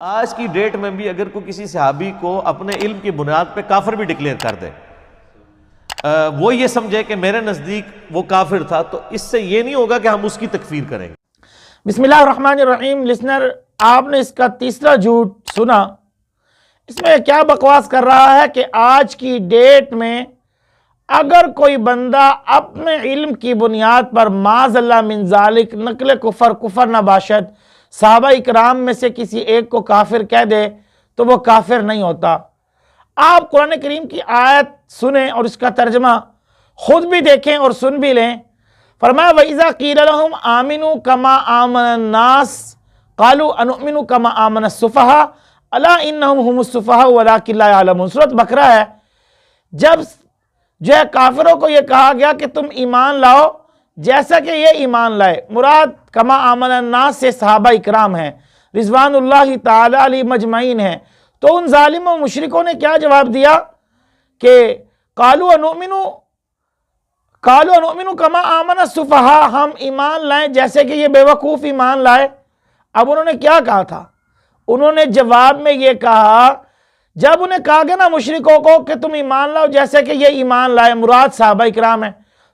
آج کی ڈیٹ میں بھی اگر کوئی کسی صحابی کو اپنے علم کی بنیاد پہ کافر بھی ڈکلیئر کر دے، وہ یہ سمجھے کہ میرے نزدیک وہ کافر تھا، تو اس سے یہ نہیں ہوگا کہ ہم اس کی تکفیر کریں گے۔ بسم اللہ الرحمن الرحیم۔ لسنر، آپ نے اس کا تیسرا جھوٹ سنا۔ اس میں کیا بکواس کر رہا ہے کہ آج کی ڈیٹ میں اگر کوئی بندہ اپنے علم کی بنیاد پر معاذ اللہ من ذالک نقل کفر نہ باشد صحابہ اکرام میں سے کسی ایک کو کافر کہہ دے تو وہ کافر نہیں ہوتا۔ آپ قرآن کریم کی آیت سنیں اور اس کا ترجمہ خود بھی دیکھیں اور سن بھی لیں۔ فرمایا وَإِذَا قِيلَ لَهُمْ آمِنُوا كَمَا آمَنَ النَّاسُ قَالُوا أَنُؤْمِنُ كَمَا آمَنَ السُّفَهَاءُ أَلَا إِنَّهُمْ هُمُ السُّفَهَاءُ وَلَٰكِن لَا يَعْلَمُونَ۔ سورۃ بقرہ ہے۔ جب جو ہے کافروں کو یہ کہا گیا کہ تم ایمان لاؤ جیسا کہ یہ ایمان لائے، مراد کما آمن الناس سے صحابہ اکرام ہیں، رضوان اللہ تعالی علیہ مجمعین ہیں۔ تو ان ظالموں و مشرکوں نے کیا جواب دیا کہ قالوا انؤمن کما آمن السفہاء، ہم ایمان لائیں جیسے کہ یہ بے وقوف ایمان لائے۔ اب انہوں نے کیا کہا تھا؟ انہوں نے جواب میں یہ کہا، جب انہیں کہا گیا نا مشرکوں کو کہ تم ایمان لاؤ جیسے کہ یہ ایمان لائے، مراد صحابہ اکرام ہیں،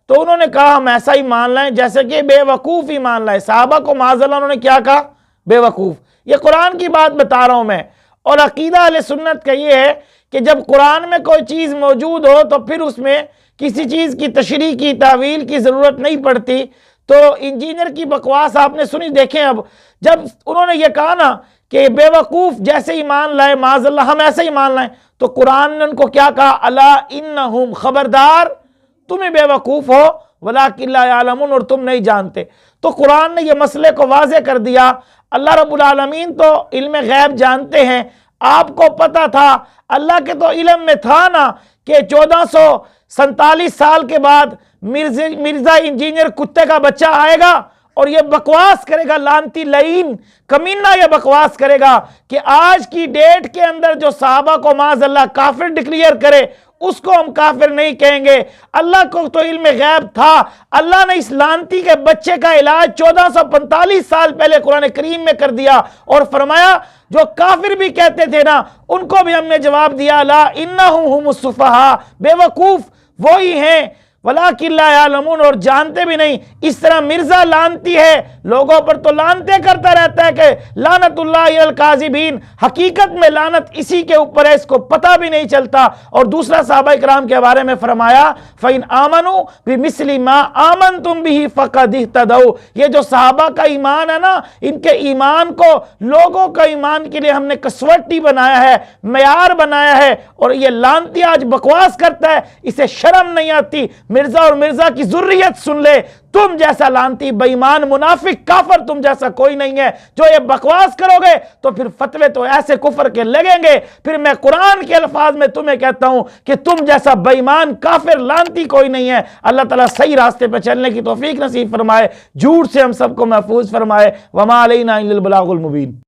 تو انہوں نے کہا ہم ایسا ایمان لائیں جیسے کہ بے وقوف ایمان لائے۔ صحابہ کو معاذ اللہ انہوں نے کیا کہا؟ بے وقوف۔ یہ قرآن کی بات بتا رہا ہوں میں، اور عقیدہ اہل سنت کا یہ ہے کہ جب قرآن میں کوئی چیز موجود ہو تو پھر اس میں کسی چیز کی تشریح کی تعویل کی ضرورت نہیں پڑتی۔ تو انجینئر کی بکواس آپ نے سنی۔ دیکھیں اب جب انہوں نے یہ کہا نا کہ بے وقوف جیسے ایمان لائے، معاذ اللہ ہم ایسے ایمان لائیں، تو قرآن نے ان کو کیا کہا؟ الا انہم، خبردار تمہیں بے وقوف ہو، ولیکن لا یعلمون، اور تم نہیں جانتے۔ تو قرآن نے یہ مسئلے کو واضح کر دیا۔ اللہ رب العالمین تو علم غیب جانتے ہیں، آپ کو پتا تھا، اللہ کے تو علم میں تھا نا کہ 1447 سال کے بعد مرزا انجینئر کتے کا بچہ آئے گا اور یہ بکواس کرے گا، لعنتی لعین کمینہ یہ بکواس کرے گا کہ آج کی ڈیٹ کے اندر جو صحابہ کو معاذ اللہ کافر ڈکلیئر کرے اس کو ہم کافر نہیں کہیں گے۔ اللہ کو تو علم غیب تھا، اللہ نے اس لعنتی کے بچے کا علاج 1445 سال پہلے قرآن کریم میں کر دیا، اور فرمایا جو کافر بھی کہتے تھے نا ان کو بھی ہم نے جواب دیا لا انہم ہم السفہاء، بے وقوف وہی ہیں، ولیکن لا یعلمون، اور جانتے بھی نہیں۔ اس طرح مرزا لعنتی ہے، لوگوں پر تو لعنتیں کرتا رہتا ہے کہ لعنت اللہ علی الکاذبین، حقیقت میں لعنت اسی کے اوپر ہے، اس کو پتہ بھی نہیں چلتا۔ اور دوسرا صحابہ اکرام کے بارے میں فرمایا فَإِنْ آمَنُوا بِمِثْلِ مَا آمَنْتُمْ بِهِ فَقَدِ اهْتَدَوْا۔ یہ جو صحابہ کا ایمان ہے نا، ان کے ایمان کو لوگوں کا ایمان کے لیے ہم نے کسوٹی بنایا ہے، معیار بنایا ہے، اور یہ لعنتی آج بکواس کرتا ہے، اسے شرم نہیں آتی۔ مرزا اور مرزا کی ذریت سن لے، تم جیسا لعنتی بے ایمان منافق کافر تم جیسا کوئی نہیں ہے۔ جو یہ بکواس کرو گے تو پھر فتوے تو ایسے کفر کے لگیں گے، پھر میں قرآن کے الفاظ میں تمہیں کہتا ہوں کہ تم جیسا بے ایمان کافر لعنتی کوئی نہیں ہے۔ اللہ تعالیٰ صحیح راستے پہ چلنے کی توفیق نصیب فرمائے، جھوٹ سے ہم سب کو محفوظ فرمائے۔ وما علینا الا البلاغ المبین۔